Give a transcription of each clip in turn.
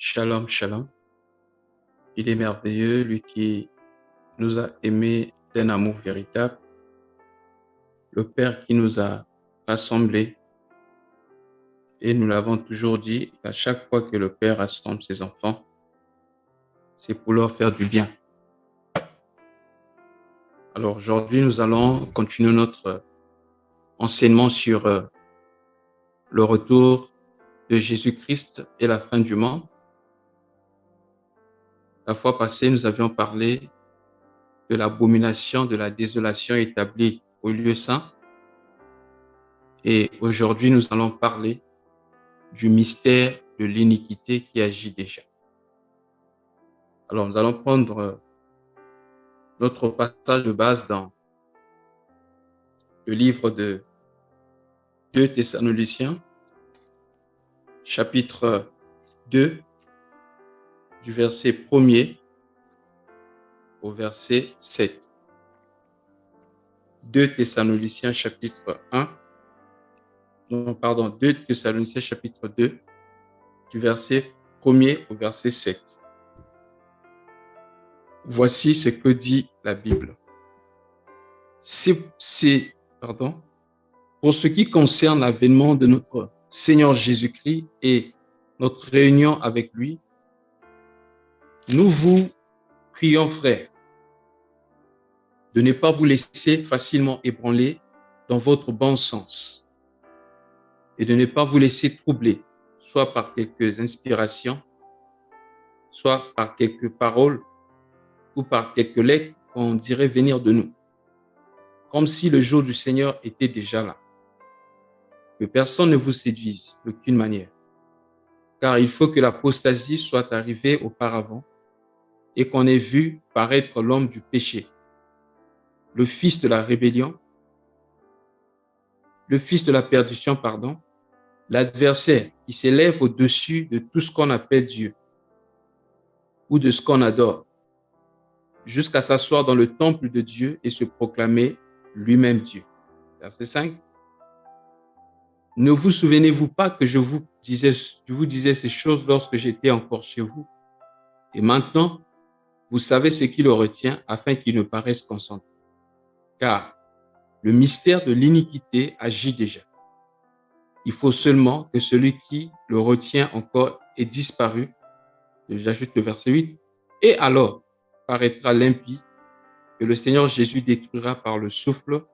Shalom, shalom. Il est merveilleux, lui qui nous a aimés d'un amour véritable, le Père qui nous a rassemblés. Et nous l'avons toujours dit, à chaque fois que le Père rassemble ses enfants, c'est pour leur faire du bien. Alors aujourd'hui, nous allons continuer notre enseignement sur le retour de Jésus-Christ et la fin du monde. La fois passée, nous avions parlé de l'abomination, de la désolation établie au lieu saint. Et aujourd'hui, nous allons parler du mystère de l'iniquité qui agit déjà. Alors, nous allons prendre notre passage de base dans le livre de 2 Thessaloniciens, chapitre 2, du verset 1er au verset 7. 2 Thessaloniciens, chapitre 2 Thessaloniciens, chapitre 2, du verset 1er au verset 7. Voici ce que dit la Bible. Pour ce qui concerne l'avènement de notre Seigneur Jésus-Christ et notre réunion avec lui, nous vous prions, frères, de ne pas vous laisser facilement ébranler dans votre bon sens et de ne pas vous laisser troubler, soit par quelques inspirations, soit par quelques paroles ou par quelques lettres qu'on dirait venir de nous, comme si le jour du Seigneur était déjà là. Que personne ne vous séduise d'aucune manière, car il faut que l'apostasie soit arrivée auparavant et qu'on ait vu paraître l'homme du péché, le fils de la rébellion, le fils de la perdition, l'adversaire qui s'élève au-dessus de tout ce qu'on appelle Dieu ou de ce qu'on adore, jusqu'à s'asseoir dans le temple de Dieu et se proclamer lui-même Dieu. Verset 5. Ne vous souvenez-vous pas que je vous disais ces choses lorsque j'étais encore chez vous? Et maintenant, vous savez ce qui le retient afin qu'il ne paraisse consentant. Car le mystère de l'iniquité agit déjà. Il faut seulement que celui qui le retient encore ait disparu. J'ajoute le verset 8. Et alors paraîtra l'impie que le Seigneur Jésus détruira par le souffle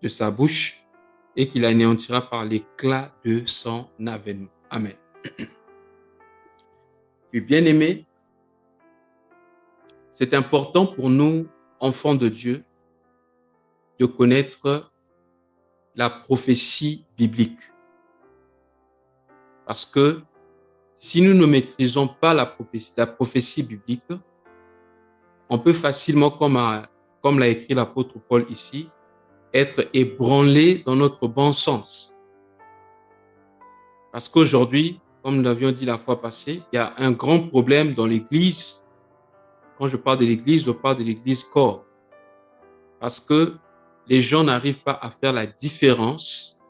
de sa bouche et qu'il anéantira par l'éclat de son avènement. Amen. Puis bien-aimés, c'est important pour nous, enfants de Dieu, de connaître la prophétie biblique. Parce que si nous ne maîtrisons pas la prophétie biblique, on peut facilement, comme l'a écrit l'apôtre Paul ici, être ébranlé dans notre bon sens. Parce qu'aujourd'hui, comme nous l'avions dit la fois passée, il y a un grand problème dans l'Église. Quand je parle de l'Église, je parle de l'Église corps. Parce que les gens n'arrivent pas à faire la différence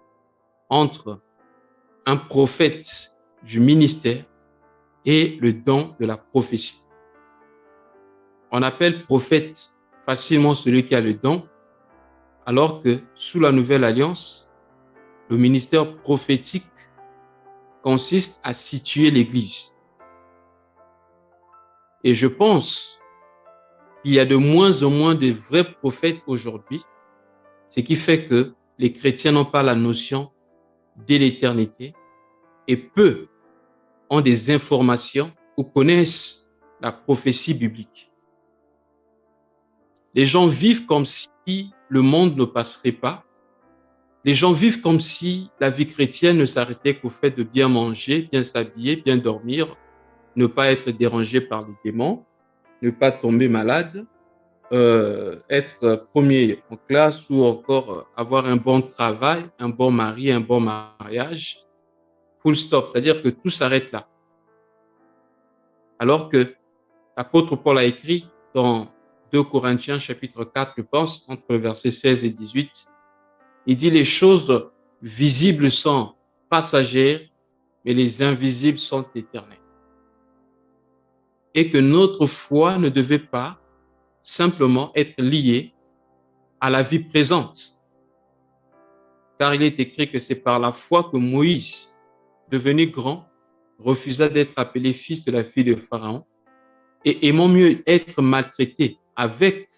entre un prophète du ministère et le don de la prophétie. On appelle prophète facilement celui qui a le don, alors que sous la nouvelle alliance, le ministère prophétique consiste à situer l'Église. Et je pense qu'il y a de moins en moins de vrais prophètes aujourd'hui, ce qui fait que les chrétiens n'ont pas la notion de l'éternité et peu ont des informations ou connaissent la prophétie biblique. Les gens vivent comme si le monde ne passerait pas. Les gens vivent comme si la vie chrétienne ne s'arrêtait qu'au fait de bien manger, bien s'habiller, bien dormir, ne pas être dérangé par les démons, ne pas tomber malade, être premier en classe ou encore avoir un bon travail, un bon mari, un bon mariage. Full stop, c'est-à-dire que tout s'arrête là. Alors que l'apôtre Paul a écrit dans 2 Corinthiens chapitre 4, je pense, entre le verset 16 et 18, il dit les choses visibles sont passagères, mais les invisibles sont éternelles. et que notre foi ne devait pas simplement être liée à la vie présente. Car il est écrit que c'est par la foi que Moïse, devenu grand, refusa d'être appelé fils de la fille de Pharaon et aimant mieux être maltraité avec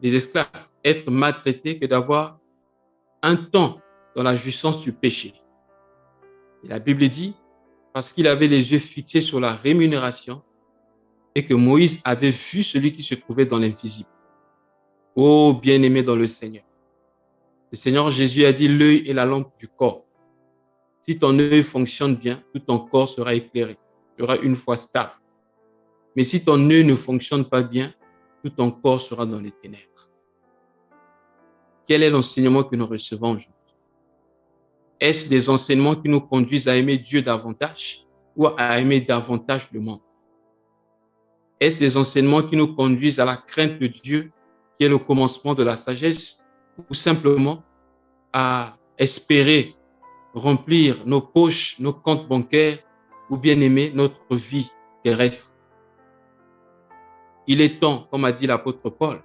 les esclaves, être maltraité que d'avoir un temps dans la jouissance du péché. Et la Bible dit, parce qu'il avait les yeux fixés sur la rémunération et que Moïse avait vu celui qui se trouvait dans l'invisible. Ô bien-aimé dans le Seigneur. Le Seigneur Jésus a dit, l'œil est la lampe du corps. Si ton œil fonctionne bien, tout ton corps sera éclairé. Tu auras une foi stable. Mais si ton œil ne fonctionne pas bien, tout ton corps sera dans les ténèbres. Quel est l'enseignement que nous recevons aujourd'hui? Est-ce des enseignements qui nous conduisent à aimer Dieu davantage ou à aimer davantage le monde? Est-ce des enseignements qui nous conduisent à la crainte de Dieu, qui est le commencement de la sagesse, ou simplement à espérer remplir nos poches, nos comptes bancaires, ou bien aimer notre vie terrestre? Il est temps, comme a dit l'apôtre Paul,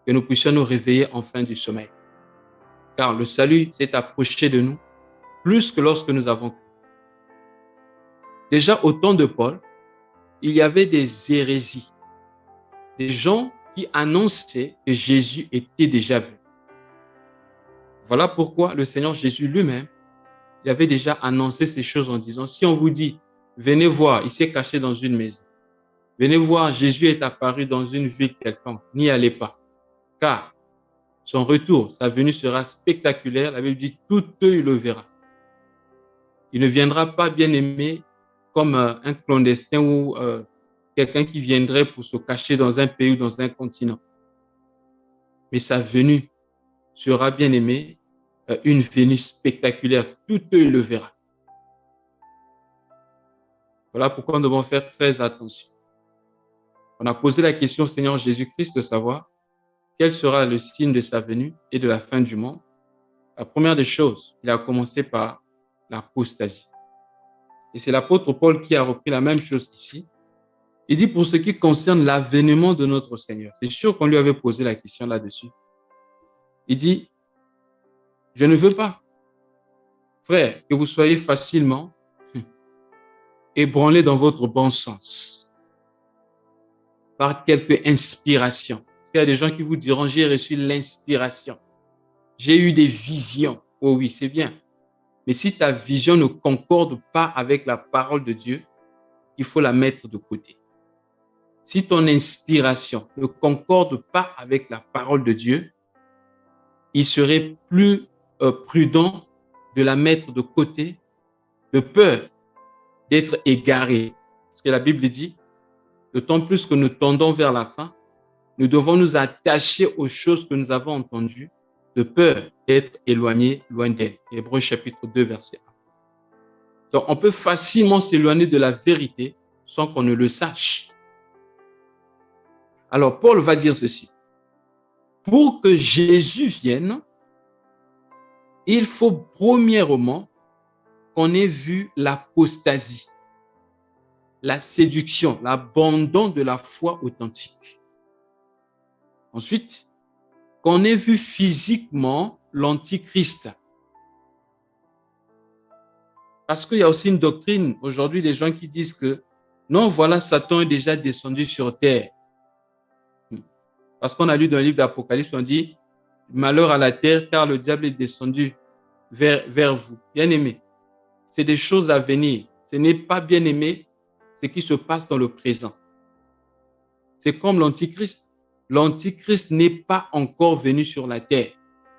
que nous puissions nous réveiller enfin du sommeil. Car le salut s'est approché de nous plus que lorsque nous avons cru. Déjà au temps de Paul, il y avait des hérésies, des gens qui annonçaient que Jésus était déjà venu. Voilà pourquoi le Seigneur Jésus lui-même, il avait déjà annoncé ces choses en disant, si on vous dit, venez voir, il s'est caché dans une maison. Venez voir, Jésus est apparu dans une ville quelconque, n'y allez pas. Car son retour, sa venue sera spectaculaire. La Bible dit, tout œil le verra. Il ne viendra pas, bien aimé, comme un clandestin ou quelqu'un qui viendrait pour se cacher dans un pays ou dans un continent. Mais sa venue sera, bien aimé, une venue spectaculaire. Tout œil le verra. Voilà pourquoi nous devons faire très attention. On a posé la question au Seigneur Jésus-Christ de savoir quel sera le signe de sa venue et de la fin du monde. La première des choses, il a commencé par l'apostasie. Et c'est l'apôtre Paul qui a repris la même chose ici. Il dit pour ce qui concerne l'avènement de notre Seigneur. C'est sûr qu'on lui avait posé la question là-dessus. Il dit, je ne veux pas, frère, que vous soyez facilement ébranlés dans votre bon sens par quelque inspiration. Parce qu'il y a des gens qui vous diront, j'ai reçu l'inspiration. J'ai eu des visions. Oh oui, c'est bien. Mais si ta vision ne concorde pas avec la parole de Dieu, il faut la mettre de côté. Si ton inspiration ne concorde pas avec la parole de Dieu, il serait plus prudent de la mettre de côté, de peur d'être égaré. Parce que la Bible dit, d'autant plus que nous tendons vers la fin, nous devons nous attacher aux choses que nous avons entendues, de peur d'être éloignés loin d'elles. Hébreux chapitre 2, verset 1. Donc, on peut facilement s'éloigner de la vérité sans qu'on ne le sache. Alors, Paul va dire ceci. Pour que Jésus vienne, il faut premièrement qu'on ait vu l'apostasie, la séduction, l'abandon de la foi authentique. Ensuite, qu'on ait vu physiquement l'antichrist. Parce qu'il y a aussi une doctrine aujourd'hui des gens qui disent que non, voilà, Satan est déjà descendu sur terre. Parce qu'on a lu dans le livre d'Apocalypse, on dit malheur à la terre car le diable est descendu vers vous. Bien aimé, c'est des choses à venir. Ce n'est pas bien aimé ce qui se passe dans le présent. C'est comme l'antichrist. L'antichrist n'est pas encore venu sur la terre.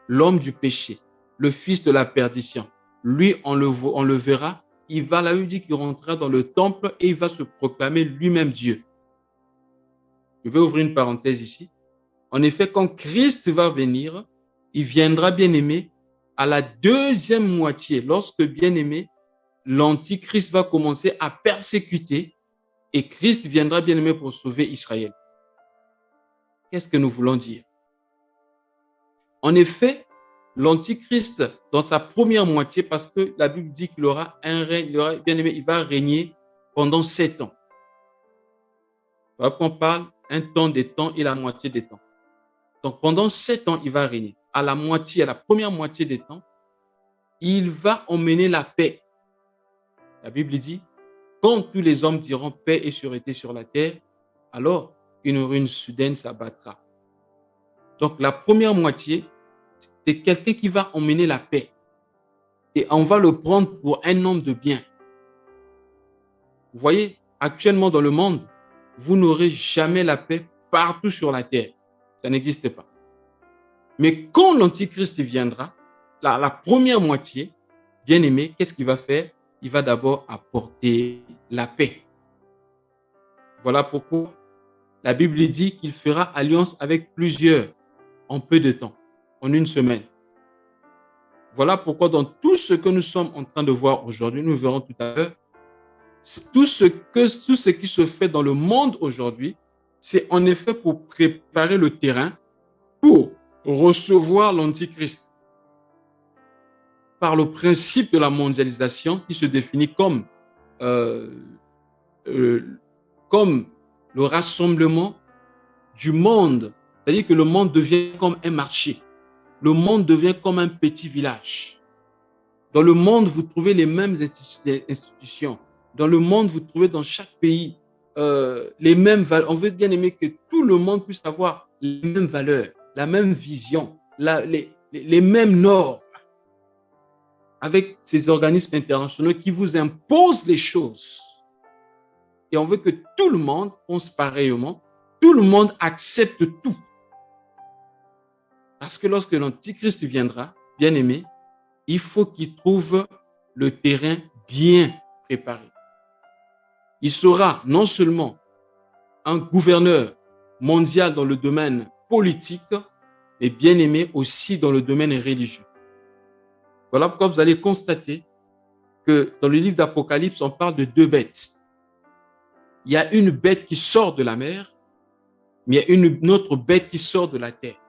L'homme du péché, le fils de la perdition. Lui, on le verra. Il va, là, il dit qu'il rentrera dans le temple et il va se proclamer lui-même Dieu. Je vais ouvrir une parenthèse ici. En effet, quand Christ va venir, il viendra, bien aimé, à la deuxième moitié, lorsque, bien aimé, l'antichrist va commencer à persécuter et Christ viendra, bien aimé, pour sauver Israël. Qu'est-ce que nous voulons dire? En effet, l'antichrist, dans sa première moitié, parce que la Bible dit qu'il aura un règne, bien aimé, il va régner pendant 7 ans. Voilà pourquoi on parle un temps des temps et la moitié des temps. Donc, pendant 7 ans, il va régner. À la première moitié des temps, il va emmener la paix. La Bible dit, quand tous les hommes diront paix et sûreté sur la terre, alors une ruine soudaine s'abattra. Donc, la première moitié, c'est quelqu'un qui va emmener la paix. Et on va le prendre pour un homme de bien. Vous voyez, actuellement dans le monde, vous n'aurez jamais la paix partout sur la terre. Ça n'existe pas. Mais quand l'Antichrist viendra, la première moitié, bien aimé, qu'est-ce qu'il va faire? Il va d'abord apporter la paix. Voilà pourquoi la Bible dit qu'il fera alliance avec plusieurs en peu de temps, en une semaine. Voilà pourquoi dans tout ce que nous sommes en train de voir aujourd'hui, nous verrons tout à l'heure, tout ce qui se fait dans le monde aujourd'hui, c'est en effet pour préparer le terrain pour recevoir l'Antichrist. Par le principe de la mondialisation qui se définit comme le rassemblement du monde. C'est-à-dire que le monde devient comme un marché. Le monde devient comme un petit village. Dans le monde, vous trouvez les mêmes institutions. Dans le monde, vous trouvez dans chaque pays les mêmes valeurs. On veut bien aimer que tout le monde puisse avoir les mêmes valeurs, la même vision, les mêmes normes, avec ces organismes internationaux qui vous imposent les choses. Et on veut que tout le monde pense pareillement, tout le monde accepte tout. Parce que lorsque l'Antichrist viendra, bien aimé, il faut qu'il trouve le terrain bien préparé. Il sera non seulement un gouverneur mondial dans le domaine politique, mais bien aimé aussi dans le domaine religieux. Voilà pourquoi vous allez constater que dans le livre d'Apocalypse, on parle de 2 bêtes. Il y a une bête qui sort de la mer, mais il y a une autre bête qui sort de la terre.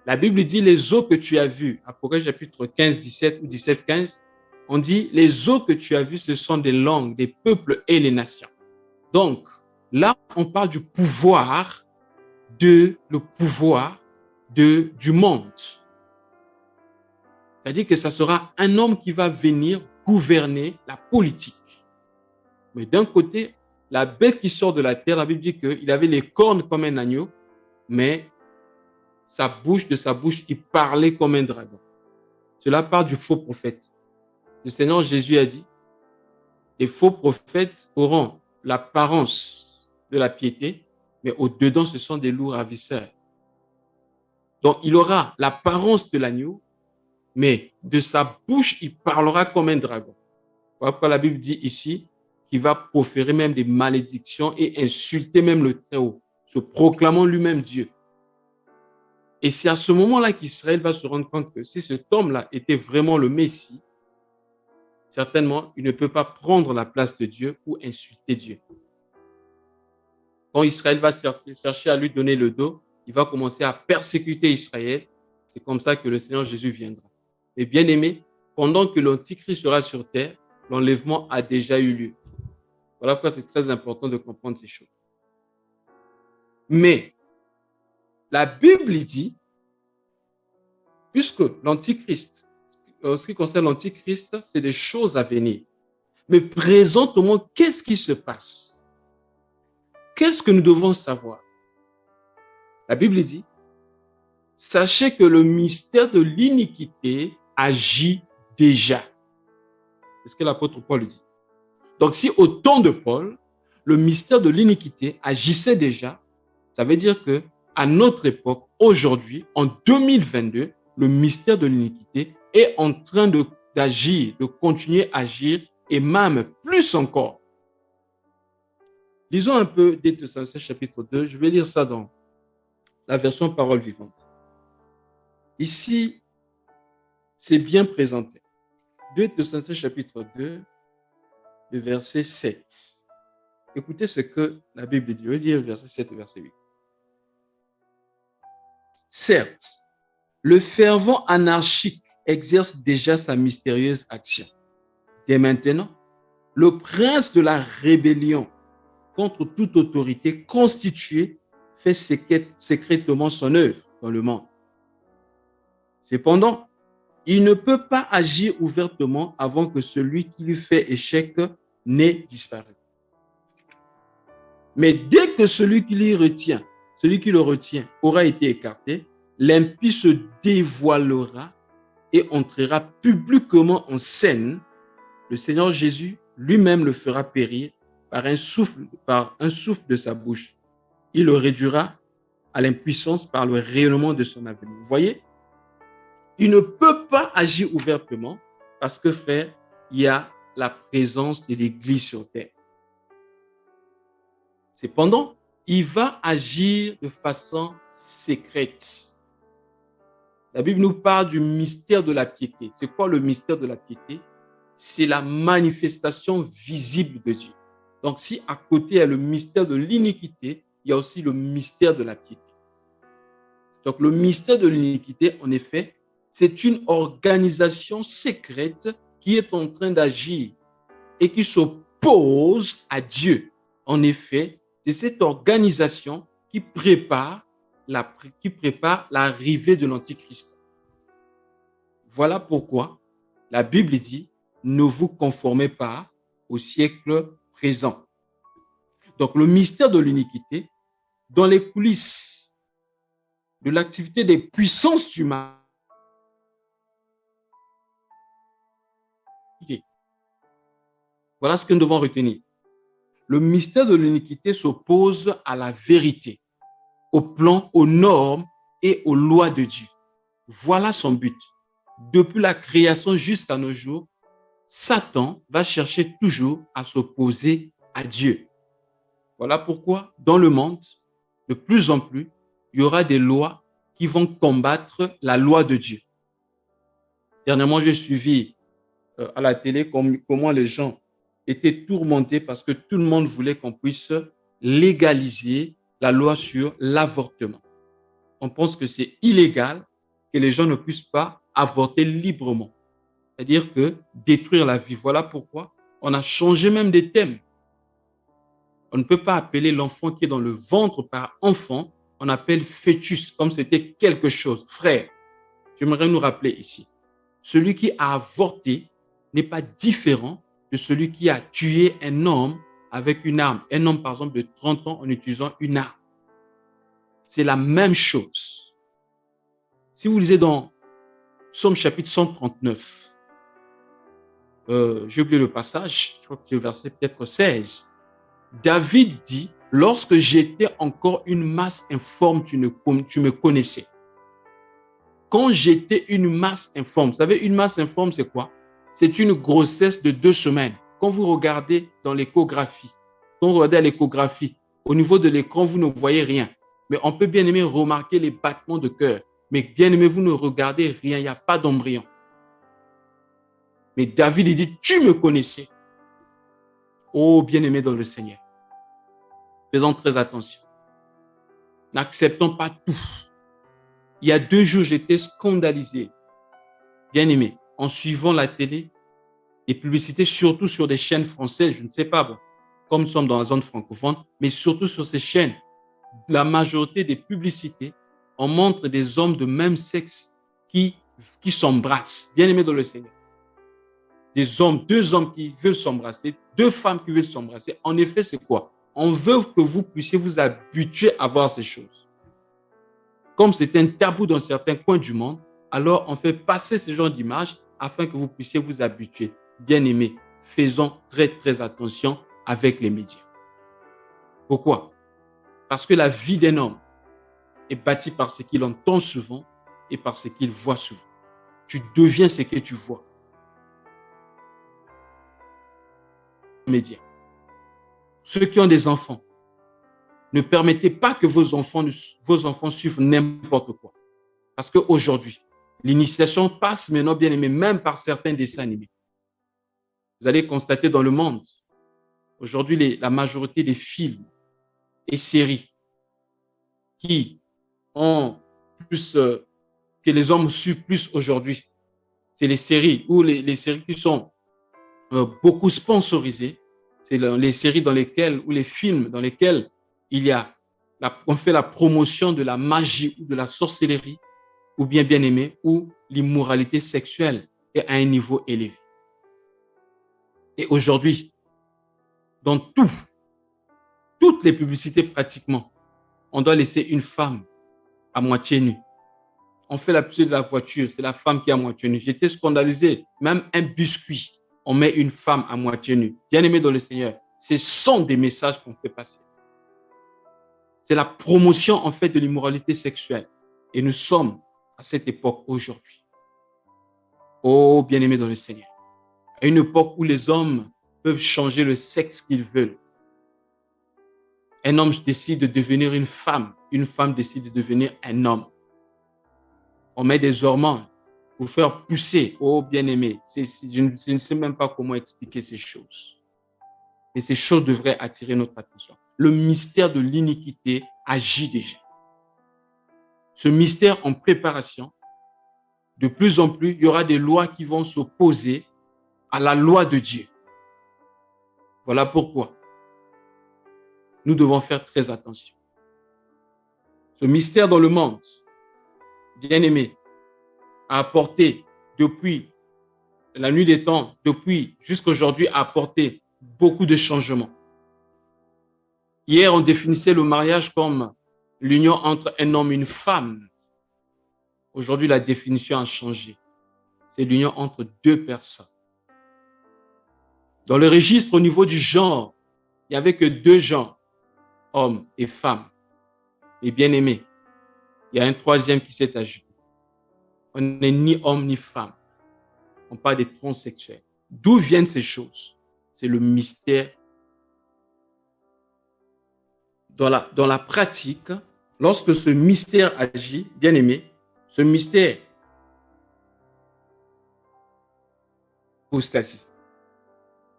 La Bible dit les eaux que tu as vues, Apocalypse chapitre 15, 17 ou 17, 15, on dit les eaux que tu as vues, ce sont des langues, des peuples et les nations. Donc, là, on parle du pouvoir du monde. C'est-à-dire que ça sera un homme qui va venir gouverner la politique. Mais d'un côté, la bête qui sort de la terre, la Bible dit qu'il avait les cornes comme un agneau, mais de sa bouche, il parlait comme un dragon. Cela parle du faux prophète. Le Seigneur Jésus a dit, les faux prophètes auront l'apparence de la piété, mais au-dedans, ce sont des loups ravisseurs. Donc, il aura l'apparence de l'agneau, mais de sa bouche, il parlera comme un dragon. Voilà pourquoi la Bible dit ici qu'il va proférer même des malédictions et insulter même le Très-Haut, se proclamant lui-même Dieu. Et c'est à ce moment-là qu'Israël va se rendre compte que si cet homme-là était vraiment le Messie, certainement, il ne peut pas prendre la place de Dieu ou insulter Dieu. Quand Israël va chercher à lui donner le dos, il va commencer à persécuter Israël. C'est comme ça que le Seigneur Jésus viendra. Et bien aimé, pendant que l'Antichrist sera sur terre, l'enlèvement a déjà eu lieu. Voilà pourquoi c'est très important de comprendre ces choses. Mais la Bible dit, puisque l'Antichrist, en ce qui concerne l'Antichrist, c'est des choses à venir. Mais présentement, qu'est-ce qui se passe? Qu'est-ce que nous devons savoir? La Bible dit, sachez que le mystère de l'iniquité agit déjà. C'est ce que l'apôtre Paul dit. Donc, si au temps de Paul, le mystère de l'iniquité agissait déjà, ça veut dire que à notre époque, aujourd'hui, en 2022, le mystère de l'iniquité est en train d'agir, de continuer à agir, et même plus encore. Lisons un peu 2 Thessaloniciens chapitre 2. Je vais lire ça dans la version Parole vivante. Ici, c'est bien présenté. 2 Thessaloniciens chapitre 2, le verset 7. Écoutez ce que la Bible dit. Je vais lire verset 7 et verset 8. Certes, le fervent anarchique exerce déjà sa mystérieuse action. Dès maintenant, le prince de la rébellion contre toute autorité constituée, fait secrètement son œuvre dans le monde. Cependant, il ne peut pas agir ouvertement avant que celui qui lui fait échec n'ait disparu. Mais dès que celui qui le retient aura été écarté, l'impie se dévoilera et entrera publiquement en scène. Le Seigneur Jésus lui-même le fera périr par un souffle de sa bouche. Il le réduira à l'impuissance par le rayonnement de son avenir. Vous voyez, il ne peut pas agir ouvertement parce que, frère, il y a la présence de l'Église sur terre. Cependant, il va agir de façon secrète. La Bible nous parle du mystère de la piété. C'est quoi le mystère de la piété? C'est la manifestation visible de Dieu. Donc, si à côté il y a le mystère de l'iniquité, il y a aussi le mystère de la piété. Donc, le mystère de l'iniquité, en effet, c'est une organisation secrète qui est en train d'agir et qui s'oppose à Dieu. En effet, c'est cette organisation qui prépare l'arrivée de l'Antichrist. Voilà pourquoi la Bible dit « Ne vous conformez pas au siècle présent ». Donc, le mystère de l'iniquité, dans les coulisses de l'activité des puissances humaines, voilà ce que nous devons retenir. Le mystère de l'iniquité s'oppose à la vérité, au plan, aux normes et aux lois de Dieu. Voilà son but. Depuis la création jusqu'à nos jours, Satan va chercher toujours à s'opposer à Dieu. Voilà pourquoi, dans le monde, de plus en plus, il y aura des lois qui vont combattre la loi de Dieu. Dernièrement, j'ai suivi à la télé comment les gens étaient tourmentés parce que tout le monde voulait qu'on puisse légaliser la loi sur l'avortement. On pense que c'est illégal que les gens ne puissent pas avorter librement. C'est-à-dire que détruire la vie. Voilà pourquoi on a changé même des thèmes. On ne peut pas appeler l'enfant qui est dans le ventre par enfant, on appelle fœtus, comme c'était quelque chose. Frère, j'aimerais nous rappeler ici, celui qui a avorté n'est pas différent de celui qui a tué un homme avec une arme. Un homme, par exemple, de 30 ans en utilisant une arme. C'est la même chose. Si vous lisez dans Psaume chapitre 139, j'ai oublié le passage, je crois que c'est le verset peut-être 16. David dit, lorsque j'étais encore une masse informe, tu me connaissais. Quand j'étais une masse informe, vous savez, une masse informe, c'est quoi? C'est une grossesse de 2 semaines. Quand vous regardez dans l'échographie, au niveau de l'écran, vous ne voyez rien. Mais on peut bien aimer remarquer les battements de cœur. Mais bien aimé, vous ne regardez rien, il n'y a pas d'embryon. Mais David, il dit, tu me connaissais. Oh, bien aimé dans le Seigneur. Faisons très attention. N'acceptons pas tout. Il y a 2 jours, j'étais scandalisé. Bien aimé, en suivant la télé, les publicités, surtout sur des chaînes françaises, je ne sais pas, bon, comme nous sommes dans la zone francophone, mais surtout sur ces chaînes, la majorité des publicités, on montre des hommes de même sexe qui s'embrassent. Bien aimé dans le Seigneur. Des hommes, 2 hommes qui veulent s'embrasser, 2 femmes qui veulent s'embrasser. En effet, c'est quoi? On veut que vous puissiez vous habituer à voir ces choses. Comme c'est un tabou dans certains coins du monde, alors on fait passer ce genre d'images afin que vous puissiez vous habituer. Bien aimés, faisons très très attention avec les médias. Pourquoi? Parce que la vie d'un homme est bâtie par ce qu'il entend souvent et par ce qu'il voit souvent. Tu deviens ce que tu vois. Médias. Ceux qui ont des enfants, ne permettez pas que vos enfants suivent n'importe quoi. Parce qu'aujourd'hui, l'initiation passe maintenant, bien aimé, même par certains dessins animés. Vous allez constater dans le monde, aujourd'hui, la majorité des films et séries qui ont plus, que les hommes suivent plus aujourd'hui, c'est les séries ou les séries qui sont beaucoup sponsorisées. C'est les séries dans lesquelles, ou les films dans lesquels on fait la promotion de la magie ou de la sorcellerie, ou bien aimé, où l'immoralité sexuelle est à un niveau élevé. Et aujourd'hui, dans toutes les publicités pratiquement, on doit laisser une femme à moitié nue. On fait la publicité de la voiture, c'est la femme qui est à moitié nue. J'étais scandalisé. Même un biscuit, on met une femme à moitié nue. Bien-aimé dans le Seigneur, ce sont des messages qu'on fait passer. C'est la promotion, en fait, de l'immoralité sexuelle. Et nous sommes à cette époque aujourd'hui. Oh, bien-aimé dans le Seigneur. À une époque où les hommes peuvent changer le sexe qu'ils veulent. Un homme décide de devenir une femme décide de devenir un homme. On met des hormones pour faire pousser. Oh, bien-aimé, je ne sais même pas comment expliquer ces choses. Mais ces choses devraient attirer notre attention. Le mystère de l'iniquité agit déjà. Ce mystère en préparation, de plus en plus, il y aura des lois qui vont s'opposer à la loi de Dieu. Voilà pourquoi nous devons faire très attention. Ce mystère dans le monde, bien-aimé, a apporté depuis la nuit des temps, depuis jusqu'à aujourd'hui, a apporté beaucoup de changements. Hier, on définissait le mariage comme l'union entre un homme et une femme. Aujourd'hui, la définition a changé. C'est l'union entre deux personnes. Dans le registre au niveau du genre, il n'y avait que deux genres, hommes et femmes. Et bien aimé, il y a un troisième qui s'est ajouté. On n'est ni homme ni femme. On parle des transsexuels. D'où viennent ces choses? C'est le mystère. Dans la pratique, lorsque ce mystère agit, bien aimé, ce mystère, apostasie.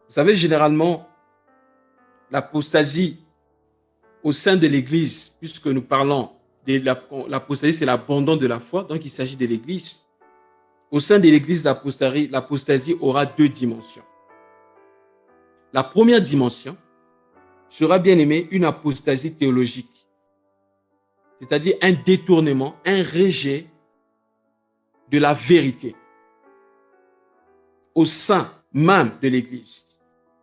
Vous savez, généralement, l'apostasie au sein de l'Église, puisque nous parlons de l'apostasie, c'est l'abandon de la foi, donc il s'agit de l'Église. Au sein de l'Église, l'apostasie aura deux dimensions. La première dimension sera, bien aimé, une apostasie théologique, c'est-à-dire un détournement, un rejet de la vérité au sein même de l'Église.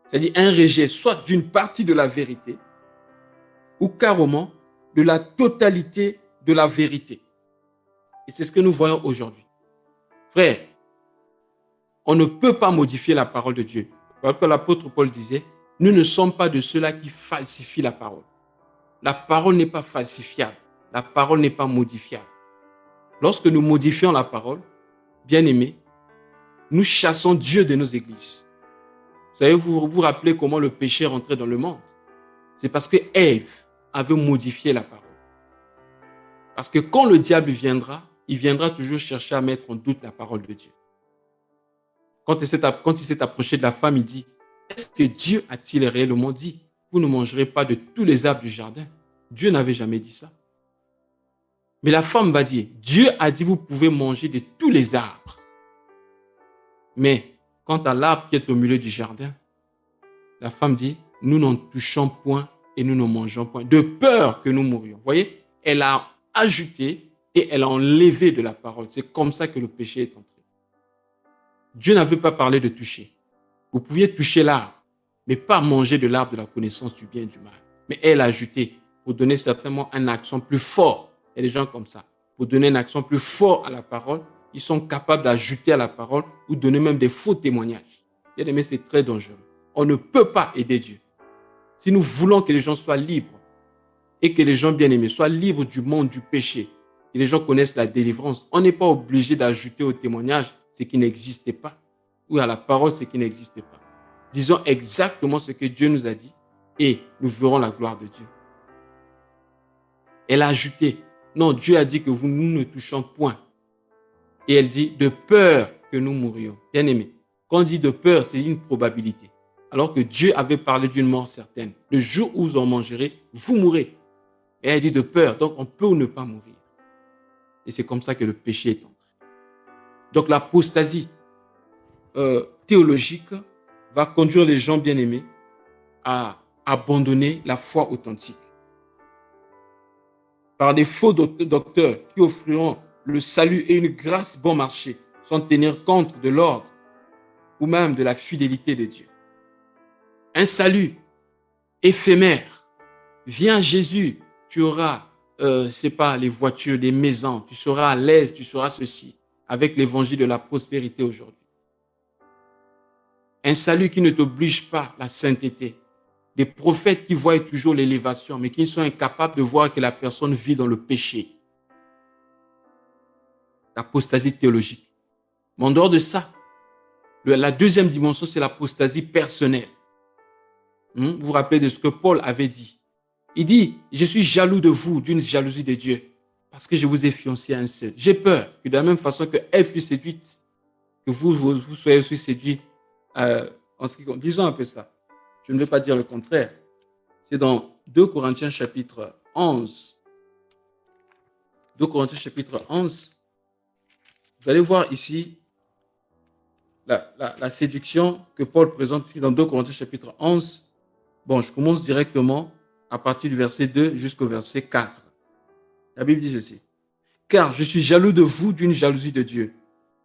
C'est-à-dire un rejet soit d'une partie de la vérité ou carrément de la totalité de la vérité. Et c'est ce que nous voyons aujourd'hui. Frère, on ne peut pas modifier la parole de Dieu. Parce que l'apôtre Paul disait, nous ne sommes pas de ceux-là qui falsifient la parole. La parole n'est pas falsifiable. La parole n'est pas modifiable. Lorsque nous modifions la parole, bien aimé, nous chassons Dieu de nos églises. Vous savez, vous vous rappelez comment le péché est rentré dans le monde? C'est parce que Ève avait modifié la parole. Parce que quand le diable viendra, il viendra toujours chercher à mettre en doute la parole de Dieu. Quand il s'est approché de la femme, il dit, est-ce que Dieu a-t-il réellement dit, vous ne mangerez pas de tous les arbres du jardin? Dieu n'avait jamais dit ça. Mais la femme va dire, Dieu a dit, vous pouvez manger de tous les arbres. Mais quant à l'arbre qui est au milieu du jardin, la femme dit, nous n'en touchons point et nous n'en mangeons point, de peur que nous mourions. Vous voyez, elle a ajouté et elle a enlevé de la parole. C'est comme ça que le péché est entré. Dieu n'avait pas parlé de toucher. Vous pouviez toucher l'arbre, mais pas manger de l'arbre de la connaissance du bien et du mal. Mais elle a ajouté pour donner certainement un accent plus fort. Il y a des gens comme ça. Pour donner un accent plus fort à la parole, ils sont capables d'ajouter à la parole ou donner même des faux témoignages. Bien aimé, c'est très dangereux. On ne peut pas aider Dieu. Si nous voulons que les gens soient libres et que les gens bien-aimés soient libres du monde du péché, et les gens connaissent la délivrance, on n'est pas obligé d'ajouter au témoignage ce qui n'existait pas ou à la parole ce qui n'existait pas. Disons exactement ce que Dieu nous a dit et nous verrons la gloire de Dieu. Elle a ajouté, non, Dieu a dit que nous ne touchons point. Et elle dit, de peur que nous mourions. Bien-aimé, quand on dit de peur, c'est une probabilité. Alors que Dieu avait parlé d'une mort certaine. Le jour où vous en mangerez, vous mourrez. Et elle dit de peur, donc on peut ou ne pas mourir. Et c'est comme ça que le péché est entré. Donc l'apostasie théologique va conduire les gens bien-aimés à abandonner la foi authentique. Par des faux docteurs qui offriront le salut et une grâce bon marché sans tenir compte de l'ordre ou même de la fidélité de Dieu. Un salut éphémère. Viens à Jésus, tu auras, c'est pas les voitures, les maisons, tu seras à l'aise, tu seras ceci, avec l'évangile de la prospérité aujourd'hui. Un salut qui ne t'oblige pas la sainteté. Des prophètes qui voient toujours l'élévation, mais qui sont incapables de voir que la personne vit dans le péché. L'apostasie théologique. Mais en dehors de ça, la deuxième dimension, c'est l'apostasie personnelle. Vous vous rappelez de ce que Paul avait dit. Il dit, je suis jaloux de vous, d'une jalousie de Dieu, parce que je vous ai fiancé à un seul. J'ai peur que de la même façon que elle fut séduite, que vous soyez aussi séduits en ce qui compte. Disons un peu ça. Je ne veux pas dire le contraire. C'est dans 2 Corinthiens chapitre 11. 2 Corinthiens chapitre 11. Vous allez voir ici la séduction que Paul présente ici dans 2 Corinthiens chapitre 11. Bon, je commence directement à partir du verset 2 jusqu'au verset 4. La Bible dit ceci. Car je suis jaloux de vous d'une jalousie de Dieu,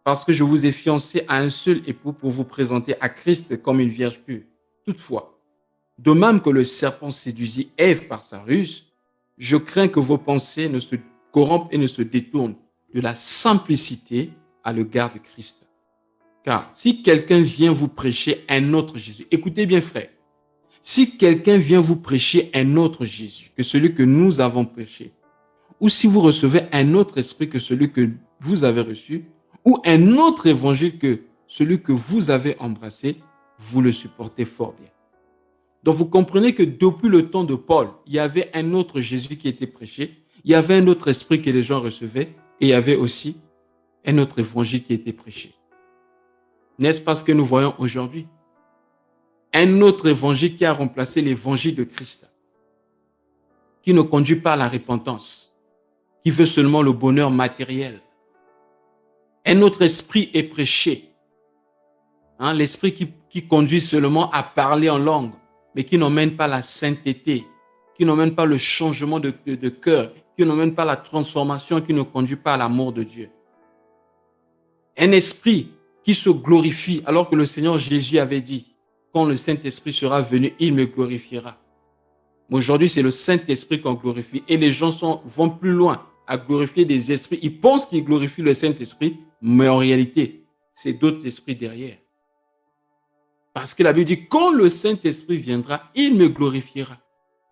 parce que je vous ai fiancé à un seul époux pour vous présenter à Christ comme une vierge pure. Toutefois, de même que le serpent séduisit Ève par sa ruse, je crains que vos pensées ne se corrompent et ne se détournent de la simplicité à l'égard de Christ. Car si quelqu'un vient vous prêcher un autre Jésus, écoutez bien frère, si quelqu'un vient vous prêcher un autre Jésus que celui que nous avons prêché, ou si vous recevez un autre esprit que celui que vous avez reçu, ou un autre évangile que celui que vous avez embrassé, vous le supportez fort bien. Donc vous comprenez que depuis le temps de Paul, il y avait un autre Jésus qui était prêché, il y avait un autre esprit que les gens recevaient, et il y avait aussi un autre évangile qui était prêché. N'est-ce pas ce que nous voyons aujourd'hui? Un autre évangile qui a remplacé l'évangile de Christ, qui ne conduit pas à la repentance, qui veut seulement le bonheur matériel. Un autre esprit est prêché. L'esprit qui conduit seulement à parler en langue, mais qui n'emmène pas la sainteté, qui n'emmène pas le changement de cœur, qui n'emmène pas la transformation, qui ne conduit pas à l'amour de Dieu. Un esprit qui se glorifie, alors que le Seigneur Jésus avait dit, quand le Saint-Esprit sera venu, il me glorifiera. Mais aujourd'hui, c'est le Saint-Esprit qu'on glorifie. Et les gens vont plus loin à glorifier des esprits. Ils pensent qu'ils glorifient le Saint-Esprit, mais en réalité, c'est d'autres esprits derrière. Parce que la Bible dit, quand le Saint-Esprit viendra, il me glorifiera.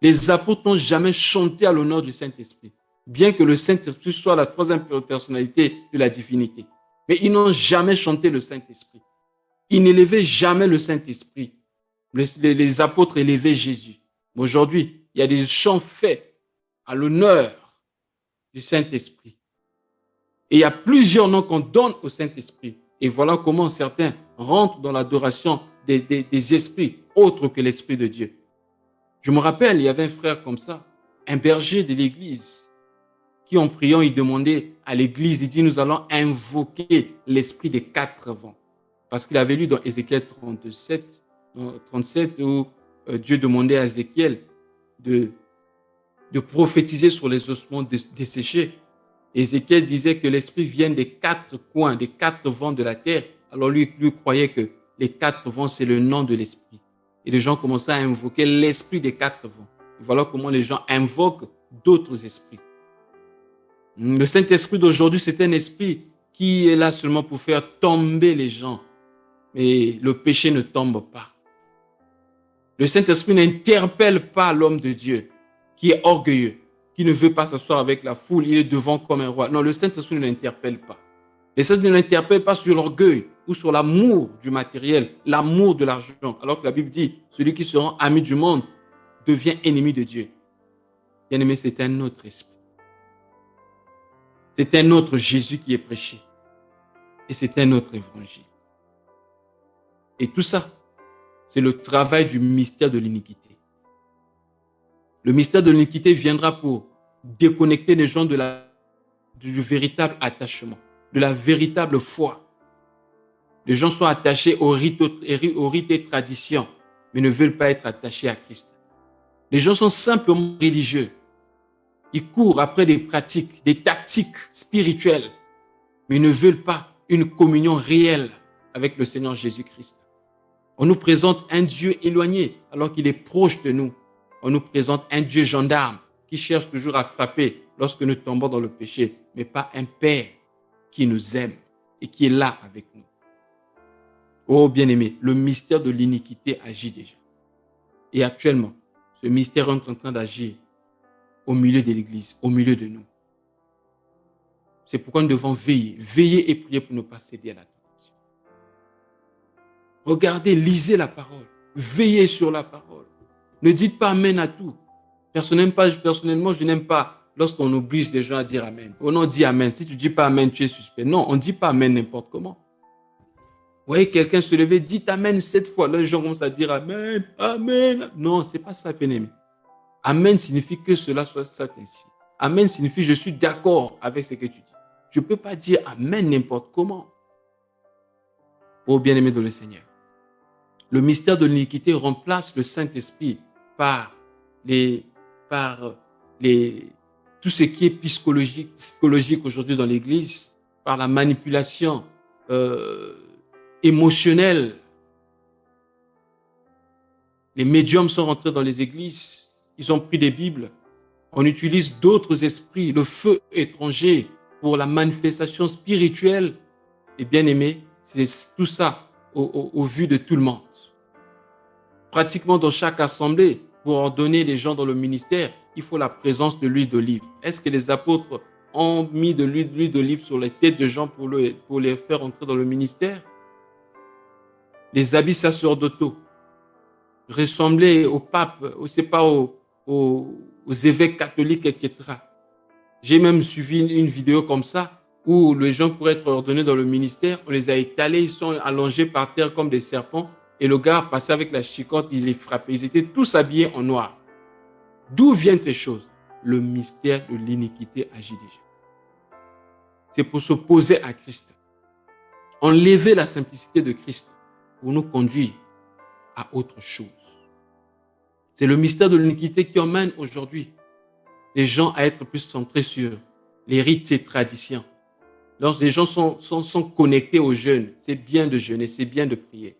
Les apôtres n'ont jamais chanté à l'honneur du Saint-Esprit, bien que le Saint-Esprit soit la troisième personnalité de la divinité. Mais ils n'ont jamais chanté le Saint-Esprit. Ils n'élevaient jamais le Saint-Esprit. Les apôtres élevaient Jésus. Mais aujourd'hui, il y a des chants faits à l'honneur du Saint-Esprit. Et il y a plusieurs noms qu'on donne au Saint-Esprit. Et voilà comment certains rentrent dans l'adoration des esprits autres que l'Esprit de Dieu. Je me rappelle, il y avait un frère comme ça, un berger de l'église, qui en priant, il demandait à l'église, il dit, nous allons invoquer l'esprit des 4 vents. Parce qu'il avait lu dans Ézéchiel 37 où Dieu demandait à Ézéchiel de prophétiser sur les ossements desséchés. Ézéchiel disait que l'esprit vient des 4 coins, des 4 vents de la terre. Alors lui croyait que les 4 vents, c'est le nom de l'esprit. Et les gens commençaient à invoquer l'esprit des 4 vents. Et voilà comment les gens invoquent d'autres esprits. Le Saint-Esprit d'aujourd'hui, c'est un esprit qui est là seulement pour faire tomber les gens. Mais le péché ne tombe pas. Le Saint-Esprit n'interpelle pas l'homme de Dieu qui est orgueilleux, qui ne veut pas s'asseoir avec la foule, il est devant comme un roi. Non, le Saint-Esprit ne l'interpelle pas. Le Saint-Esprit ne l'interpelle pas sur l'orgueil ou sur l'amour du matériel, l'amour de l'argent. Alors que la Bible dit, celui qui se rend ami du monde devient ennemi de Dieu. Bien-aimé, c'est un autre esprit. C'est un autre Jésus qui est prêché. Et c'est un autre évangile. Et tout ça, c'est le travail du mystère de l'iniquité. Le mystère de l'iniquité viendra pour déconnecter les gens du véritable attachement, de la véritable foi. Les gens sont attachés aux rites et traditions. mais ne veulent pas être attachés à Christ. Les gens sont simplement religieux. Ils courent après des pratiques, des tactiques spirituelles, mais ils ne veulent pas une communion réelle avec le Seigneur Jésus-Christ. On nous présente un Dieu éloigné alors qu'il est proche de nous. On nous présente un Dieu gendarme qui cherche toujours à frapper lorsque nous tombons dans le péché, mais pas un Père qui nous aime et qui est là avec nous. Oh bien-aimé, le mystère de l'iniquité agit déjà. Et actuellement, ce mystère est en train d'agir au milieu de l'Église, au milieu de nous. C'est pourquoi nous devons veiller et prier pour ne pas céder à la tentation. Regardez, lisez la parole, veillez sur la parole. Ne dites pas amen à tout. Personnellement, je n'aime pas lorsqu'on oblige les gens à dire amen. On en dit amen. Si tu ne dis pas amen, tu es suspect. Non, on ne dit pas amen n'importe comment. Vous voyez quelqu'un se lever, dites amen 7 fois. Là, les gens commencent à dire amen, amen. Non, ce n'est pas ça, bien-aimé. Amen signifie que cela soit ça ainsi. Amen signifie je suis d'accord avec ce que tu dis. Je ne peux pas dire amen n'importe comment. Oh bien-aimé de le Seigneur. Le mystère de l'iniquité remplace le Saint-Esprit par tout ce qui est psychologique aujourd'hui dans l'Église, par la manipulation émotionnelle. Les médiums sont rentrés dans les églises, ils ont pris des Bibles. On utilise d'autres esprits, le feu étranger pour la manifestation spirituelle. Et bien aimé, c'est tout ça au vu de tout le monde. Pratiquement dans chaque assemblée, pour ordonner les gens dans le ministère, il faut la présence de l'huile d'olive. Est-ce que les apôtres ont mis de l'huile d'olive sur les têtes de gens pour les faire entrer dans le ministère? Les habits sacerdotaux ressemblaient au pape, aux évêques catholiques, etc. J'ai même suivi une vidéo comme ça où les gens, pour être ordonnés dans le ministère, on les a étalés, ils sont allongés par terre comme des serpents et le gars passait avec la chicotte, il les frappait. Ils étaient tous habillés en noir. D'où viennent ces choses? Le mystère de l'iniquité agit déjà. C'est pour s'opposer à Christ. Enlever la simplicité de Christ pour nous conduire à autre chose. C'est le mystère de l'iniquité qui emmène aujourd'hui les gens à être plus centrés sur les rites et traditions. Lorsque les gens sont connectés au jeûne, c'est bien de jeûner, c'est bien de prier.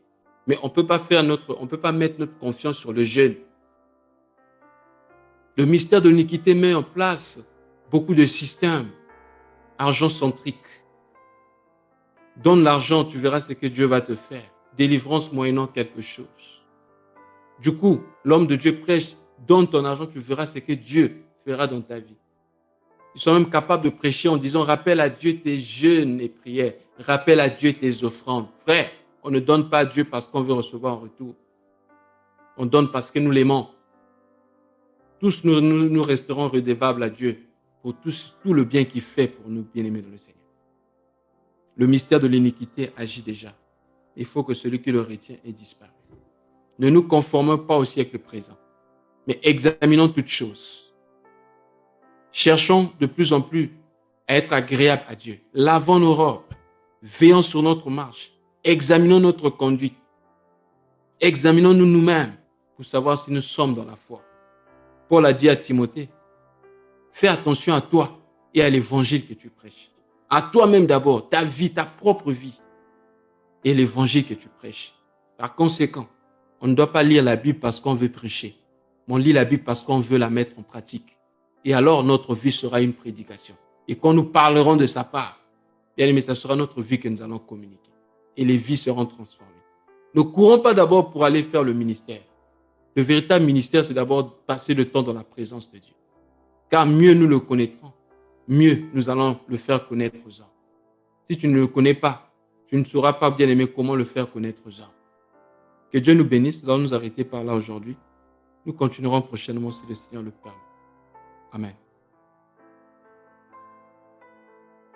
Mais on ne peut pas mettre notre confiance sur le jeûne. Le mystère de l'iniquité met en place beaucoup de systèmes argent-centriques. Donne l'argent, tu verras ce que Dieu va te faire. Délivrance moyennant quelque chose. Du coup, l'homme de Dieu prêche, donne ton argent, tu verras ce que Dieu fera dans ta vie. Ils sont même capables de prêcher en disant, rappelle à Dieu tes jeûnes et prières, rappelle à Dieu tes offrandes. Frère, on ne donne pas à Dieu parce qu'on veut recevoir en retour. On donne parce que nous l'aimons. Tous nous resterons redevables à Dieu pour tout le bien qu'il fait pour nous, bien-aimés dans le Seigneur. Le mystère de l'iniquité agit déjà. Il faut que celui qui le retient ait disparu. Ne nous conformons pas au siècle présent, mais examinons toutes choses. Cherchons de plus en plus à être agréables à Dieu. Lavons nos robes, veillons sur notre marche, examinons notre conduite, examinons-nous nous-mêmes pour savoir si nous sommes dans la foi. Paul a dit à Timothée, fais attention à toi et à l'évangile que tu prêches. À toi-même d'abord, ta vie, ta propre vie et l'évangile que tu prêches. Par conséquent, on ne doit pas lire la Bible parce qu'on veut prêcher. Mais on lit la Bible parce qu'on veut la mettre en pratique. Et alors, notre vie sera une prédication. Et quand nous parlerons de sa part, bien aimé, ça sera notre vie que nous allons communiquer. Et les vies seront transformées. Ne courons pas d'abord pour aller faire le ministère. Le véritable ministère, c'est d'abord passer le temps dans la présence de Dieu. Car mieux nous le connaîtrons, mieux nous allons le faire connaître aux hommes. Si tu ne le connais pas, tu ne sauras pas, bien aimé, comment le faire connaître aux hommes. Que Dieu nous bénisse. Nous allons nous arrêter par là aujourd'hui. Nous continuerons prochainement si le Seigneur le permet. Amen.